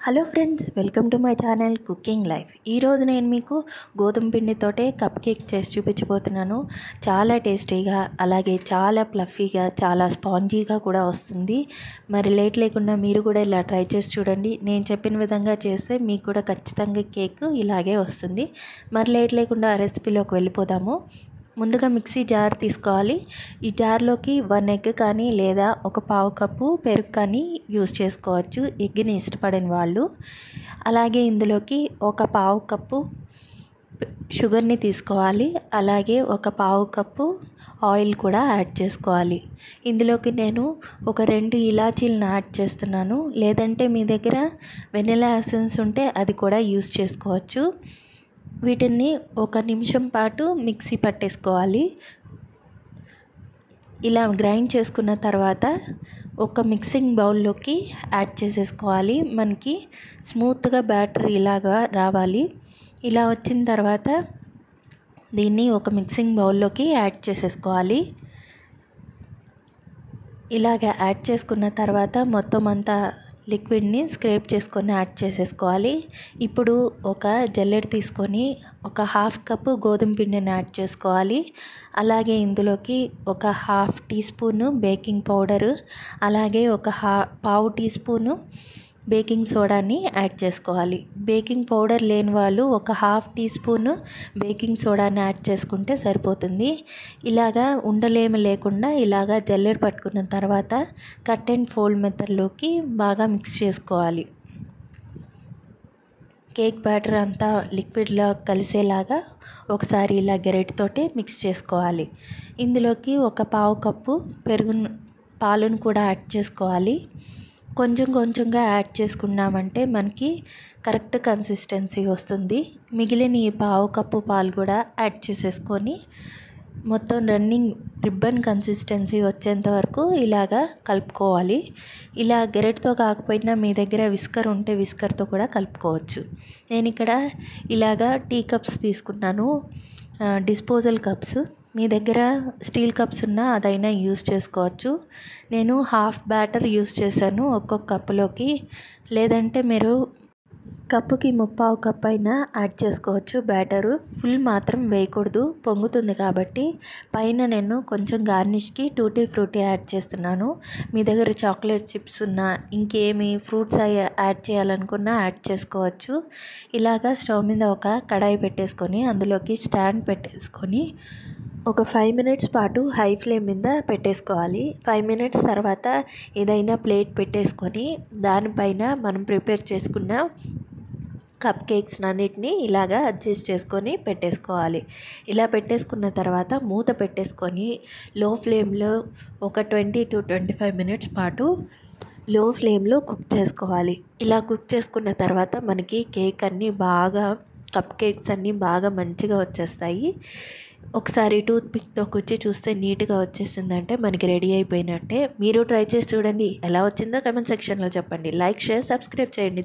Hello friends, welcome to my channel cooking life. ఈరోజు నేను మీకు గోధుమ పిండితోటే కప్ కేక్ చేసి చూపించబోతున్నాను. చాలా టేస్టీగా, అలాగే చాలా ఫ్లఫీగా, చాలా స్పాంజీగా కూడా వస్తుంది. మరి లేట్ లేకుండా మీరు కూడా ఇలా ట్రై చేసి చూడండి. నేను చెప్పిన విధంగా చేస్తే మీకు కూడా ఖచ్చితంగా కేక్ ఇలాగే వస్తుంది. మరి లేట్ లేకుండా రెసిపీలోకి వెళ్ళిపోదాము. ముందుగా మిక్సీ జార్ తీసుకోవాలి. ఈ జార్లోకి 1 ఎగ్ కానీ లేదా ఒక పావు కప్పు పెరుగు కానీ యూజ్ చేసుకోవచ్చు, ఎగ్ని ఇష్టపడని వాళ్ళు. అలాగే ఇందులోకి ఒక పావు కప్పు షుగర్ని తీసుకోవాలి. అలాగే ఒక పావు కప్పు ఆయిల్ కూడా యాడ్ చేసుకోవాలి. ఇందులోకి నేను ఒక 2 ఇలాచీలను యాడ్ చేస్తున్నాను. లేదంటే మీ దగ్గర వెనిలా ఎసెన్స్ ఉంటే అది కూడా యూజ్ చేసుకోవచ్చు. వీటిని 1 నిమిషం పాటు మిక్సీ పట్టేసుకోవాలి. ఇలా గ్రైండ్ చేసుకున్న తర్వాత ఒక మిక్సింగ్ బౌల్లోకి యాడ్ చేసేసుకోవాలి. మనకి స్మూత్గా బ్యాటర్ ఇలాగా రావాలి. ఇలా వచ్చిన తర్వాత దీన్ని ఒక మిక్సింగ్ బౌల్లోకి యాడ్ చేసేసుకోవాలి. ఇలాగ యాడ్ చేసుకున్న తర్వాత మొత్తం అంతా లిక్విడ్ని స్క్రేప్ చేసుకొని యాడ్ చేసేసుకోవాలి. ఇప్పుడు ఒక జల్లెడ తీసుకొని ఒక 1/2 కప్పు గోధుమ పిండిని యాడ్ చేసుకోవాలి. అలాగే ఇందులోకి ఒక 1/2 టీ స్పూను బేకింగ్ పౌడరు, అలాగే ఒక పావు టీ స్పూను బేకింగ్ సోడాని యాడ్ చేసుకోవాలి. బేకింగ్ పౌడర్ లేని వాళ్ళు ఒక 1/2 టీ స్పూను బేకింగ్ సోడాని యాడ్ చేసుకుంటే సరిపోతుంది. ఇలాగా ఉండలేమి లేకుండా ఇలాగా జల్లెడ పట్టుకున్న తర్వాత కట్ అండ్ ఫోల్డ్ మెథడ్లోకి బాగా మిక్స్ చేసుకోవాలి. కేక్ బ్యాటర్ అంతా లిక్విడ్లో కలిసేలాగా ఒకసారి ఇలా గరిటెతోటి మిక్స్ చేసుకోవాలి. ఇందులోకి ఒక పావు కప్పు పాలను కూడా యాడ్ చేసుకోవాలి. కొంచెం కొంచెంగా యాడ్ చేసుకున్నామంటే మనకి కరెక్ట్ కన్సిస్టెన్సీ వస్తుంది. మిగిలిన ఈ పావు కప్పు పాలు కూడా యాడ్ చేసేసుకొని మొత్తం రన్నింగ్ రిబ్బన్ కన్సిస్టెన్సీ వచ్చేంత వరకు ఇలాగా కలుపుకోవాలి. ఇలా గెరెట్తో కాకపోయినా మీ దగ్గర విస్కర్ ఉంటే విస్కర్తో కూడా కలుపుకోవచ్చు. నేను ఇక్కడ ఇలాగా టీ కప్స్ తీసుకున్నాను, డిస్పోజల్ కప్స్. మీ దగ్గర స్టీల్ కప్స్ ఉన్నా అదైనా యూజ్ చేసుకోవచ్చు. నేను హాఫ్ బ్యాటర్ యూజ్ చేశాను ఒక్కొక్క కప్పులోకి. లేదంటే మీరు కప్పుకి 3/4 కప్ అయినా యాడ్ చేసుకోవచ్చు బ్యాటరు. ఫుల్ మాత్రం వేయకూడదు, పొంగుతుంది కాబట్టి. పైన నేను కొంచెం గార్నిష్కి టూటీ ఫ్రూటీ యాడ్ చేస్తున్నాను. మీ దగ్గర చాక్లెట్ చిప్స్ ఉన్నా, ఇంకేమి ఫ్రూట్స్ యాడ్ చేయాలనుకున్నా యాడ్ చేసుకోవచ్చు. ఇలాగా స్టవ్ మీద ఒక కడాయి పెట్టేసుకొని అందులోకి స్టాండ్ పెట్టేసుకొని ఒక 5 మినిట్స్ పాటు హై ఫ్లేమ్ మీద పెట్టేసుకోవాలి. 5 మినిట్స్ తర్వాత ఏదైనా ప్లేట్ పెట్టేసుకొని దానిపైన మనం ప్రిపేర్ చేసుకున్న కప్ కేక్స్ అన్నిటినీ ఇలాగా అడ్జస్ట్ చేసుకొని పెట్టేసుకోవాలి. ఇలా పెట్టేసుకున్న తర్వాత మూత పెట్టేసుకొని లో ఫ్లేమ్లో ఒక 20 to 25 మినిట్స్ పాటు లో ఫ్లేమ్లో కుక్ చేసుకోవాలి. ఇలా కుక్ చేసుకున్న తర్వాత మనకి కేక్ అన్నీ బాగా కప్ కేక్స్ అన్నీ బాగా మంచిగా వచ్చేస్తాయి. ఒకసారి టూత్ పిక్తో కుచ్చి చూస్తే నీట్గా వచ్చేసిందంటే మనకి రెడీ అయిపోయినట్టే. మీరు ట్రై చేసి చూడండి. ఎలా వచ్చిందో కామెంట్ సెక్షన్లో చెప్పండి. లైక్, షేర్, సబ్స్క్రైబ్ చేయండి.